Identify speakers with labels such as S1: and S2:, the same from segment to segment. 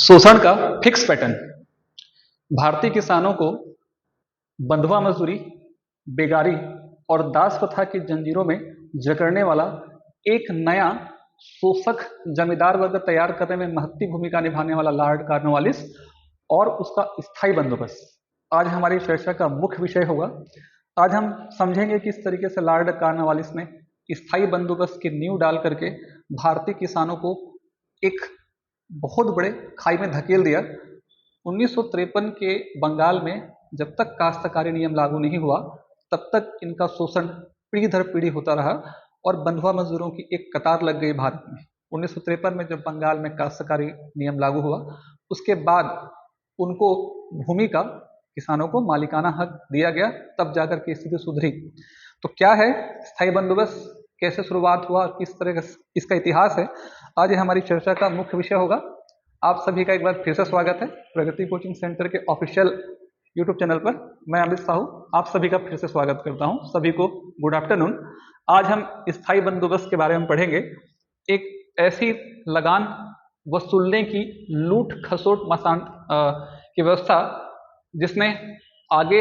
S1: शोषण का fix pattern. भारतीय किसानों को बंधुआ मजदूरी, बेगारी और दास प्रथा की जंजीरों में जकड़ने वाला एक नया शोषक जमींदार वर्ग तैयार करने में महत्वपूर्ण भूमिका निभाने वाला लॉर्ड कॉर्नवालिस और उसका स्थायी बंदोबस्त आज हमारी चर्चा का मुख्य विषय होगा। आज हम समझेंगे किस तरीके से लॉर्ड कॉर्नवालिस ने स्थायी बंदोबस्त की नींव डाल करके भारतीय किसानों को एक बहुत बड़े खाई में धकेल दिया। 1953 के बंगाल में जब तक काश्तकारी नियम लागू नहीं हुआ तब तक इनका शोषण पीढ़ी दर पीढ़ी होता रहा और बंधुआ मजदूरों की एक कतार लग गई भारत में। 1953 में जब बंगाल में काश्तकारी नियम लागू हुआ उसके बाद उनको भूमि का, किसानों को मालिकाना हक दिया गया, तब जाकर के स्थिति सुधरी। तो क्या है स्थायी बंदोबस्त, कैसे शुरुआत हुआ, किस तरह का इसका इतिहास है, आज ये हमारी चर्चा का मुख्य विषय होगा। आप सभी का एक बार फिर से स्वागत है प्रगति कोचिंग सेंटर के ऑफिशियल यूट्यूब चैनल पर। मैं अमित साहू आप सभी का फिर से स्वागत करता हूं। सभी को गुड आफ्टरनून। आज हम स्थायी बंदोबस्त के बारे में पढ़ेंगे। एक ऐसी लगान वसूलने की लूट खसोट मसान की व्यवस्था जिसने आगे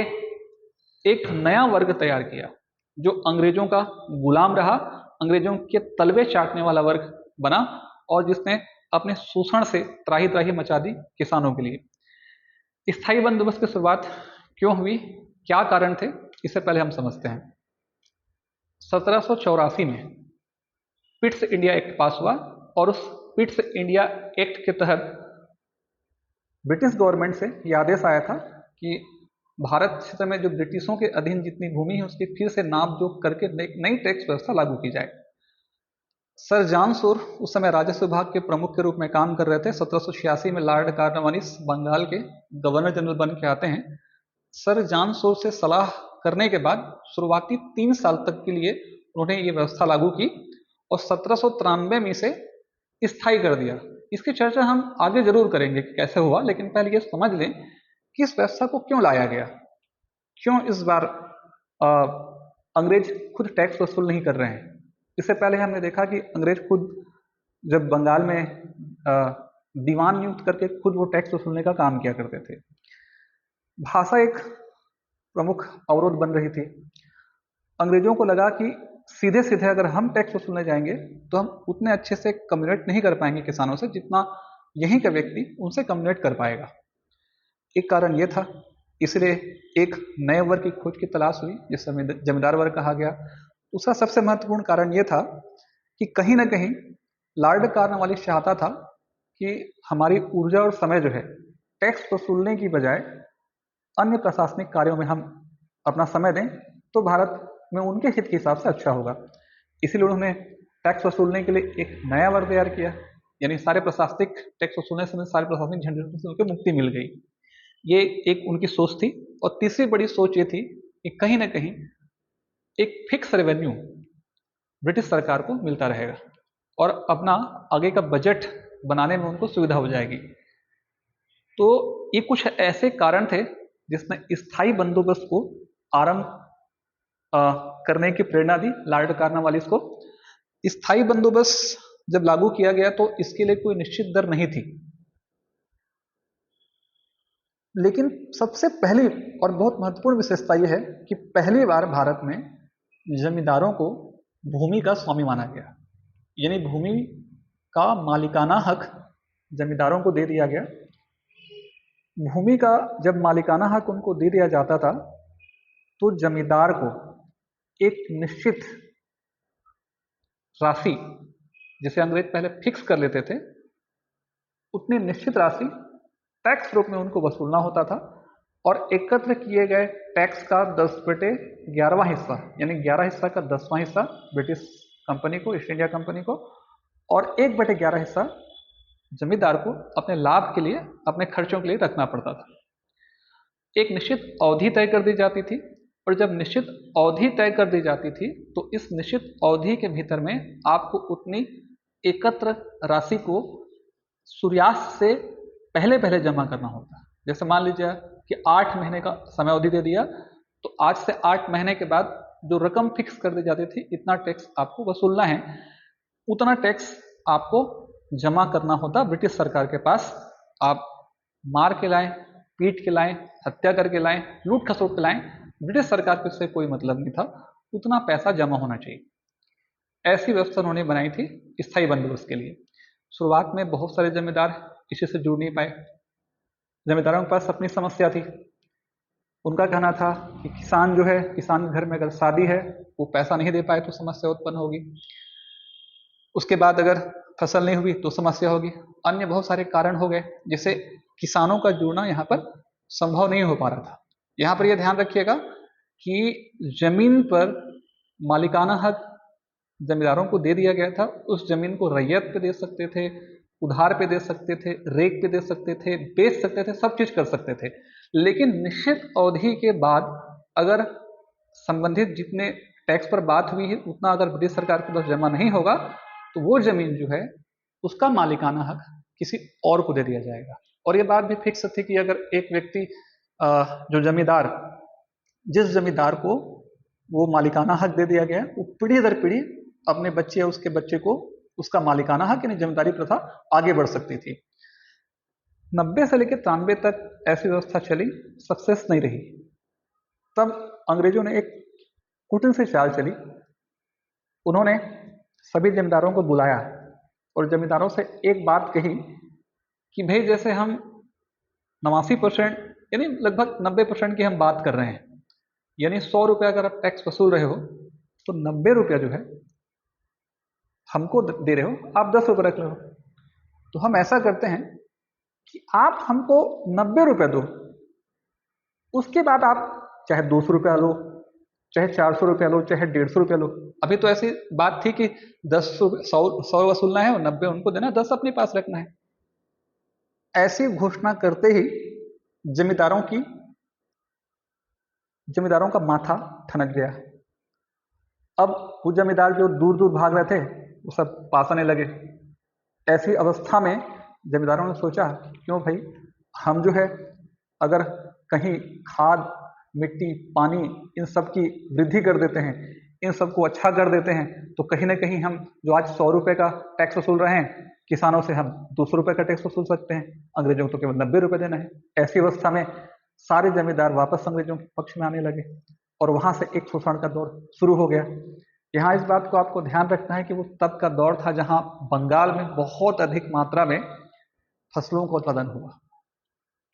S1: एक नया वर्ग तैयार किया जो अंग्रेजों का गुलाम रहा, अंग्रेजों के तलवे चाटने वाला वर्ग बना और जिसने अपने शोषण से त्राही त्राही मचा दी किसानों के लिए। स्थायी बंदोबस्त की शुरुआत क्यों हुई, क्या कारण थे, इससे पहले हम समझते हैं। 1784 में पिट्स इंडिया एक्ट पास हुआ और उस पिट्स इंडिया एक्ट के तहत ब्रिटिश गवर्नमेंट से यह आदेश आया था कि भारत क्षेत्र में जो ब्रिटिशों के अधीन जितनी भूमि है उसकी फिर से नाप जोख करके नई टैक्स व्यवस्था लागू की जाए। सर जॉन शोर उस समय राजस्व विभाग के प्रमुख के रूप में काम कर रहे थे। 1786 में लॉर्ड कॉर्नवालिस बंगाल के गवर्नर जनरल बन के आते हैं। सर जॉन शोर से सलाह करने के बाद शुरुआती 3 साल तक के लिए उन्होंने ये व्यवस्था लागू की और 1793 में इसे स्थायी कर दिया। इसकी चर्चा हम आगे जरूर करेंगे कि कैसे हुआ, लेकिन पहले ये समझ लें कि इस व्यवस्था को क्यों लाया गया, क्यों इस बार अंग्रेज खुद टैक्स वसूल नहीं कर रहे हैं। इससे पहले हमने देखा कि अंग्रेज खुद जब बंगाल में दीवान नियुक्त करके खुद वो टैक्स वसूलने का काम किया करते थे। भाषा एक प्रमुख अवरोध बन रही थी। अंग्रेजों को लगा कि सीधे सीधे अगर हम टैक्स वसूलने जाएंगे तो हम उतने अच्छे से कम्युनिकेट नहीं कर पाएंगे किसानों से जितना यहीं का व्यक्ति उनसे कम्युनिकेट कर पाएगा। एक कारण यह था, इसलिए एक नए वर्ग की खोज की तलाश हुई जिसे जमींदार वर्ग कहा गया। उसका सबसे महत्वपूर्ण कारण यह था कि कहीं ना कहीं लॉर्ड कॉर्नवालिस चाहता था कि हमारी ऊर्जा और समय जो है टैक्स वसूलने की बजाय अन्य प्रशासनिक कार्यों में हम अपना समय दें तो भारत में उनके हित के हिसाब से अच्छा होगा। इसीलिए उन्होंने टैक्स वसूलने के लिए एक नया वर्ग तैयार किया, यानी सारे प्रशासनिक टैक्स वसूलने से सारे प्रशासनिक झंझटों से उनको मुक्ति मिल गई। ये एक उनकी सोच थी। और तीसरी बड़ी सोच ये थी कि कहीं ना कहीं एक फिक्स रेवेन्यू ब्रिटिश सरकार को मिलता रहेगा और अपना आगे का बजट बनाने में उनको सुविधा हो जाएगी। तो ये कुछ ऐसे कारण थे जिसने स्थायी बंदोबस्त को आरंभ करने की प्रेरणा दी लॉर्ड कॉर्नवालिस को। स्थायी बंदोबस्त जब लागू किया गया तो इसके लिए कोई निश्चित दर नहीं थी, लेकिन सबसे पहली और बहुत महत्वपूर्ण विशेषता यह है कि पहली बार भारत में जमींदारों को भूमि का स्वामी माना गया, यानी भूमि का मालिकाना हक जमींदारों को दे दिया गया। भूमि का जब मालिकाना हक उनको दे दिया जाता था तो जमींदार को एक निश्चित राशि, जिसे अंग्रेज पहले फिक्स कर लेते थे, उतनी निश्चित राशि टैक्स रूप में उनको वसूलना होता था और एकत्र किए गए टैक्स का 10/11वां हिस्सा, यानी 11 हिस्सा का 10वां हिस्सा ब्रिटिश कंपनी को, ईस्ट इंडिया कंपनी को, और 1/11 हिस्सा जमींदार को अपने लाभ के लिए, अपने खर्चों के लिए रखना पड़ता था। एक निश्चित अवधि तय कर दी जाती थी और जब निश्चित अवधि तय कर दी जाती थी तो इस निश्चित अवधि के भीतर में आपको उतनी एकत्र राशि को सूर्यास्त से पहले पहले जमा करना होता है। जैसे मान लीजिए कि 8 महीने का समय अवधि दे दिया तो आज से 8 महीने के बाद जो रकम फिक्स कर दी जाती थी, इतना टैक्स आपको वसूलना है, उतना टैक्स आपको जमा करना होता ब्रिटिश सरकार के पास आप मार के लाएं, पीट के लाएं, हत्या करके लाएं, लूट खसोट के लाएं, ब्रिटिश सरकार को इससे कोई मतलब नहीं था, उतना पैसा जमा होना चाहिए। ऐसी व्यवस्था उन्होंने बनाई थी स्थायी बंदोबस्त के लिए। शुरुआत में बहुत सारे जमींदार इसी से जुड़ नहीं पाए। जमींदारों के पास अपनी समस्या थी। उनका कहना था कि किसान जो है, किसान के घर में अगर शादी है, वो पैसा नहीं दे पाए तो समस्या उत्पन्न होगी, उसके बाद अगर फसल नहीं हुई तो समस्या होगी, अन्य बहुत सारे कारण हो गए जिससे किसानों का जुड़ना यहाँ पर संभव नहीं हो पा रहा था। यहाँ पर यह ध्यान रखिएगा कि जमीन पर मालिकाना हक जमींदारों को दे दिया गया था। उस जमीन को रैयत पे दे सकते थे, उधार पे दे सकते थे, रेक पे दे सकते थे, बेच सकते थे, सब चीज कर सकते थे। लेकिन निश्चित अवधि के बाद अगर संबंधित जितने टैक्स पर बात हुई है उतना अगर ब्रिटिश सरकार के पास जमा नहीं होगा तो वो जमीन जो है उसका मालिकाना हक किसी और को दे दिया जाएगा। और ये बात भी फिक्स थी कि अगर एक व्यक्ति जो जमींदार, जिस जमींदार को वो मालिकाना हक दे दिया गया, वो पीढ़ी दर पीढ़ी अपने बच्चे या उसके बच्चे को उसका मालिकाना हक यानी जमींदारी प्रथा आगे बढ़ सकती थी। 90 से लेकर 93 तक ऐसी व्यवस्था चली, सक्सेस नहीं रही। तब अंग्रेजों ने एक कुटिल सी चाल चली। उन्होंने सभी जमींदारों को बुलाया और जमींदारों से एक बात कही कि भाई जैसे हम 89% यानी लगभग 90% की हम बात कर रहे हैं, यानी 100 रुपया अगर आप टैक्स वसूल रहे हो तो 90 रुपया जो है हमको दे रहे हो, आप 10 रुपये रख रहे हो। तो हम ऐसा करते हैं कि आप हमको 90 रुपये दो, उसके बाद आप चाहे 200 रुपया लो, चाहे 400 रुपया लो, चाहे 150 रुपया लो। अभी तो ऐसी बात थी कि 100 वसूलना है और 90 उनको देना, 10 अपने पास रखना है। ऐसी घोषणा करते ही जमींदारों का माथा ठनक गया। अब वो जमींदार जो दूर दूर भाग रहे थे वो सब पास आने लगे। ऐसी अवस्था में जमींदारों ने सोचा क्यों भाई, हम जो है अगर कहीं खाद, मिट्टी, पानी इन सब की वृद्धि कर देते हैं, इन सबको अच्छा कर देते हैं, तो कहीं ना कहीं हम जो आज 100 रुपये का टैक्स वसूल रहे हैं किसानों से, हम 200 रुपये का टैक्स वसूल सकते हैं। अंग्रेजों को तो केवल 90 रुपये देना है। ऐसी अवस्था में सारे जमींदार वापस अंग्रेजों के पक्ष में आने लगे और वहां से एक शोषण का दौर शुरू हो गया। यहाँ इस बात को आपको ध्यान रखना है कि वो तब का दौर था जहां बंगाल में बहुत अधिक मात्रा में फसलों का उत्पादन हुआ,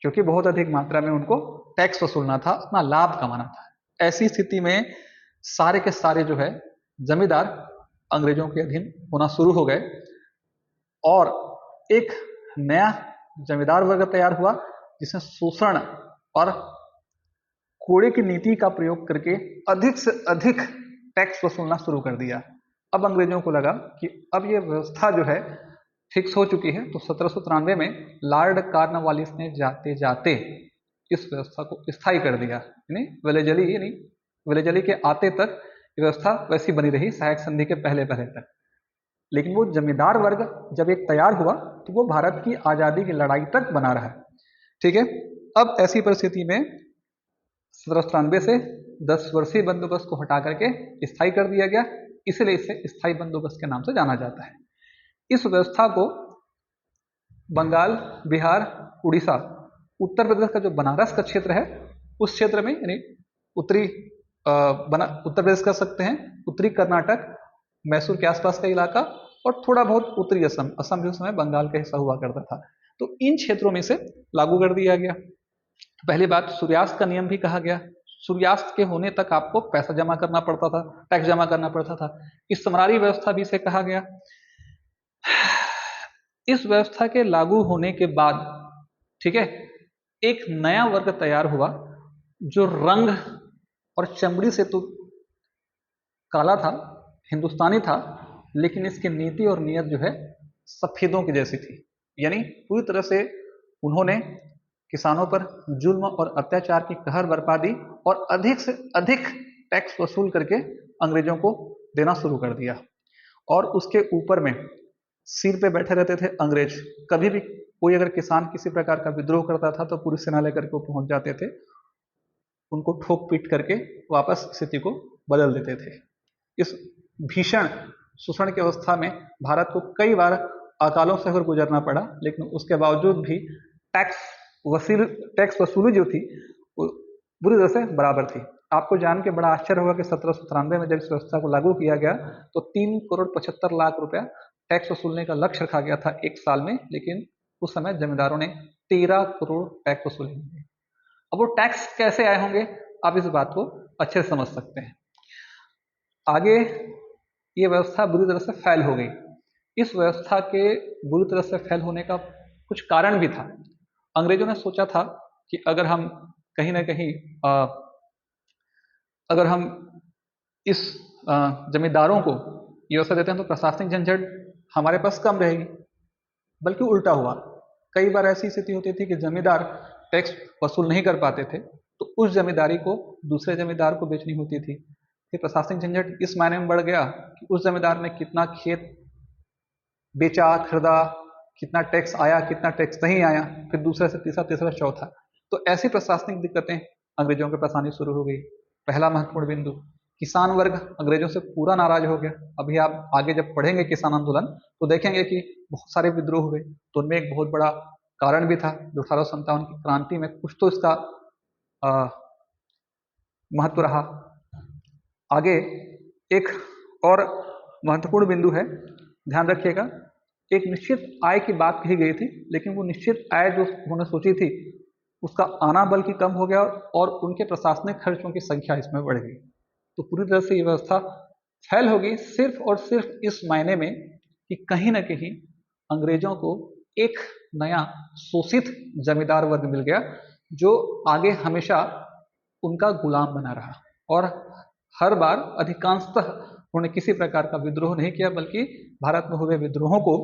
S1: क्योंकि बहुत अधिक मात्रा में उनको टैक्स वसूलना था, अपना लाभ कमाना था। ऐसी स्थिति में सारे के सारे जो है जमींदार अंग्रेजों के अधीन होना शुरू हो गए और एक नया जमींदार वर्ग तैयार हुआ जिसने शोषण और कोड़े की नीति का प्रयोग करके अधिक से अधिक टैक्स वसूलना शुरू कर दिया। अब अंग्रेजों को लगा कि अब ये व्यवस्था जो है फिक्स हो चुकी है, तो 1793 में लॉर्ड कॉर्नवालिस ने जाते जाते इस व्यवस्था को स्थायी कर दिया। यानी वेलेजली के आते तक व्यवस्था वैसी बनी रही, सहायक संधि के पहले पहले तक। लेकिन वो जमींदार वर्ग जब एक तैयार हुआ तो वो भारत की आजादी की लड़ाई तक बना रहा। ठीक है। अब ऐसी परिस्थिति में 1793 से 10 वर्षीय बंदोबस्त को हटा करके स्थायी कर दिया गया, इसलिए इसे स्थायी बंदोबस्त के नाम से जाना जाता है। इस व्यवस्था को बंगाल, बिहार, उड़ीसा, उत्तर प्रदेश का जो बनारस का क्षेत्र है उस क्षेत्र में, यानी उत्तरी उत्तर प्रदेश कह सकते हैं, उत्तरी कर्नाटक, मैसूर के आसपास का इलाका और थोड़ा बहुत उत्तरी असम, असम जो समय बंगाल का हिस्सा हुआ करता था, तो इन क्षेत्रों में से लागू कर दिया गया। पहली बात, सूर्यास्त का नियम भी कहा गया। सूर्यास्त के होने तक आपको पैसा जमा करना पड़ता था, टैक्स जमा करना पड़ता था। इस समरारी व्यवस्था भी से कहा गया। इस व्यवस्था के लागू होने के बाद, ठीक है, एक नया वर्ग तैयार हुआ जो रंग और चमड़ी से तो काला था, हिंदुस्तानी था, लेकिन इसकी नीति और नियत जो है सफेदों की जैसी थी। यानी पूरी तरह से उन्होंने किसानों पर जुल्म और अत्याचार की कहर बरपा दी और अधिक से अधिक टैक्स वसूल करके अंग्रेजों को देना शुरू कर दिया। और उसके ऊपर में सिर पे बैठे रहते थे अंग्रेज। कभी भी कोई अगर किसान किसी प्रकार का विद्रोह करता था तो पूरी सेना लेकर के पहुंच जाते थे, उनको ठोक पीट करके वापस स्थिति को बदल देते थे। इस भीषण शोषण की अवस्था में भारत को कई बार अकालों से होकर गुजरना पड़ा, लेकिन उसके बावजूद भी टैक्स टैक्स वसूली जो थी वो बुरी तरह से बराबर थी। आपको जान के बड़ा आश्चर्य होगा कि 1793 में जब इस व्यवस्था को लागू किया गया तो 3,75,00,000 रुपया टैक्स वसूलने का लक्ष्य रखा गया था एक साल में, लेकिन उस समय जमींदारों ने 13 करोड़ टैक्स वसूले होंगे। अब वो टैक्स कैसे आए होंगे, आप इस बात को अच्छे से समझ सकते हैं। आगे ये व्यवस्था बुरी तरह से फैल हो गई। इस व्यवस्था के बुरी तरह से फैल होने का कुछ कारण भी था। अंग्रेजों ने सोचा था कि अगर हम कहीं ना कहीं अगर हम इस जमींदारों को ये व्यवस्था देते हैं तो प्रशासनिक झंझट हमारे पास कम रहेगी। बल्कि उल्टा हुआ, कई बार ऐसी स्थिति होती थी कि जमींदार टैक्स वसूल नहीं कर पाते थे तो उस जमींदारी को दूसरे जमींदार को बेचनी होती थी। फिर प्रशासनिक झंझट इस मायने में बढ़ गया कि उस जमींदार ने कितना खेत बेचा, खरीदा, कितना टैक्स आया, कितना टैक्स नहीं आया, फिर दूसरे से तीसरा, तीसरा चौथा। तो ऐसी प्रशासनिक दिक्कतें अंग्रेजों के पास आनी शुरू हो गई। पहला महत्वपूर्ण बिंदु, किसान वर्ग अंग्रेजों से पूरा नाराज हो गया। अभी आप आगे जब पढ़ेंगे किसान आंदोलन तो देखेंगे कि बहुत सारे विद्रोह हुए, तो उनमें एक बहुत बड़ा कारण भी था जो 1857 की क्रांति में कुछ तो इसका महत्व रहा। आगे एक और महत्वपूर्ण बिंदु है, ध्यान रखिएगा, एक निश्चित आय की बात कही गई थी, लेकिन वो निश्चित आय जो उन्होंने सोची थी उसका आना बल्कि कम हो गया और उनके प्रशासनिक खर्चों की संख्या इसमें बढ़ गई। तो पूरी तरह से ये व्यवस्था फैल होगी सिर्फ और सिर्फ इस मायने में कि कहीं ना कहीं अंग्रेजों को एक नया शोषित जमींदार वर्ग मिल गया जो आगे हमेशा उनका गुलाम बना रहा और हर बार अधिकांशतः उन्होंने किसी प्रकार का विद्रोह नहीं किया, बल्कि भारत में हुए विद्रोहों को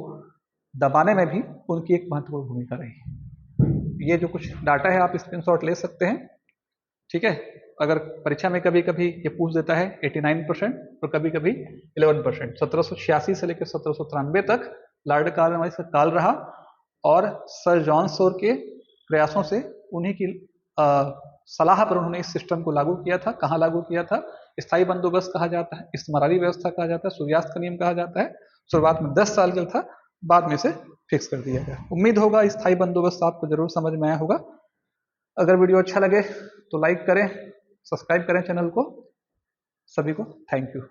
S1: दबाने में भी उनकी एक महत्वपूर्ण भूमिका रही। ये जो कुछ डाटा है आप स्क्रीनशॉट ले सकते हैं, ठीक है। अगर परीक्षा में कभी कभी ये पूछ देता है 89% और कभी कभी 11%। 1786 से लेकर 1793 तक लॉर्ड कॉर्नवालिस का काल रहा और सर जॉन सोर के प्रयासों से उन्हीं की सलाह पर उन्होंने इस सिस्टम को लागू किया था। कहाँ लागू किया था? स्थायी बंदोबस्त कहा जाता है, इस्तेमारी व्यवस्था कहा जाता है, सूर्यास्त का नियम कहा जाता है। शुरुआत में 10 साल का था, बाद में से फिक्स कर दिया गया। उम्मीद होगा स्थायी बंदोबस्त आपको जरूर समझ में आया होगा। अगर वीडियो अच्छा लगे तो लाइक करें, सब्सक्राइब करें चैनल को। सभी को थैंक यू।